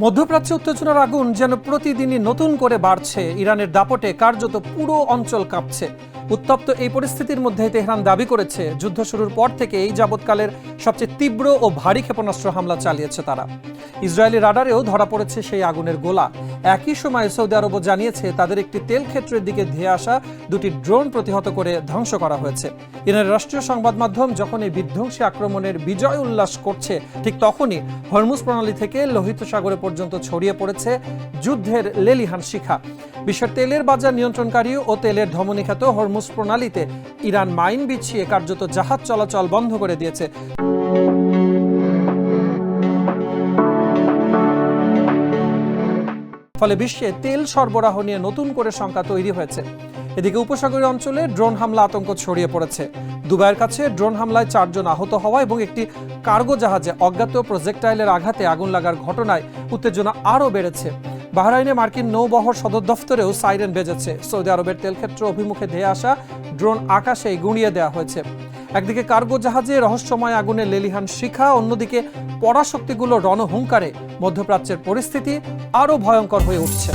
মধ্যপ্রাচ্যে উত্তেজনার আগুন যেন প্রতিদিনই নতুন করে বাড়ছে। ইরানের দাপটে কার্যত পুরো অঞ্চল কাঁপছে। উত্তপ্ত এই পরিস্থিতির মধ্যে তেহরান দাবি করেছে, যুদ্ধ শুরুর পর থেকে এই যাবৎকালের সবচেয়ে তীব্র ও ভারী ক্ষেপণাস্ত্র হামলা চালিয়েছে তারা। ইসরায়েলি রাডারেও ধরা পড়েছে সেই আগুনের গোলা। একই সময় সৌদি আরবও জানিয়েছে তাদের একটি তেল ক্ষেত্রের দিকে ধেয়ে আসা দুটি ড্রোন প্রতিহত করে ধ্বংস করা হয়েছে। ইরানের রাষ্ট্রীয় সংবাদ মাধ্যম যখন এই বিধ্বংসী আক্রমণের বিজয় উল্লাস করছে, ঠিক তখনই হরমুজ প্রণালী থেকে লোহিত সাগরে পর্যন্ত ছড়িয়ে পড়েছে যুদ্ধের লেলিহান শিখা। বিশ্বের তেলের বাজার নিয়ন্ত্রণকারী ও তেলের ধমনীখ্যাত হরমুজ প্রণালীতে ইরান মাইন বিছিয়ে কার্যত জাহাজ চলাচল বন্ধ করে দিয়েছে। ফলে বিশ্বে তেল সরবরাহ নিয়ে নতুন করে শঙ্কা তৈরি হয়েছে। এদিকে উপসাগরীয় অঞ্চলে ড্রোন হামলা আতঙ্ক ছড়িয়ে পড়েছে। দুবাইয়ের কাছে ড্রোন হামলায় 4 জন আহত হওয়া এবং একটি কার্গো জাহাজে অজ্ঞাত প্রজেক্টাইলের আঘাতে আগুন লাগার ঘটনায় উত্তেজনা আরও বেড়েছে। বাহরাইনে মার্কিন নৌবহর সদর দফতরেও সাইরেন বেজেছে। সৌদি আরবের তেলক্ষেত্র অভিমুখে ধেয়ে আসা ড্রোন আকাশে গুঁড়িয়ে দেওয়া হয়েছে। একদিকে কার্গো জাহাজে রহস্যময় আগুনের লেলিহান শিখা, অন্যদিকে পরাশক্তিগুলো রণহুঙ্কারে মধ্যপ্রাচ্যের পরিস্থিতি আরও ভয়ঙ্কর হয়ে উঠছে।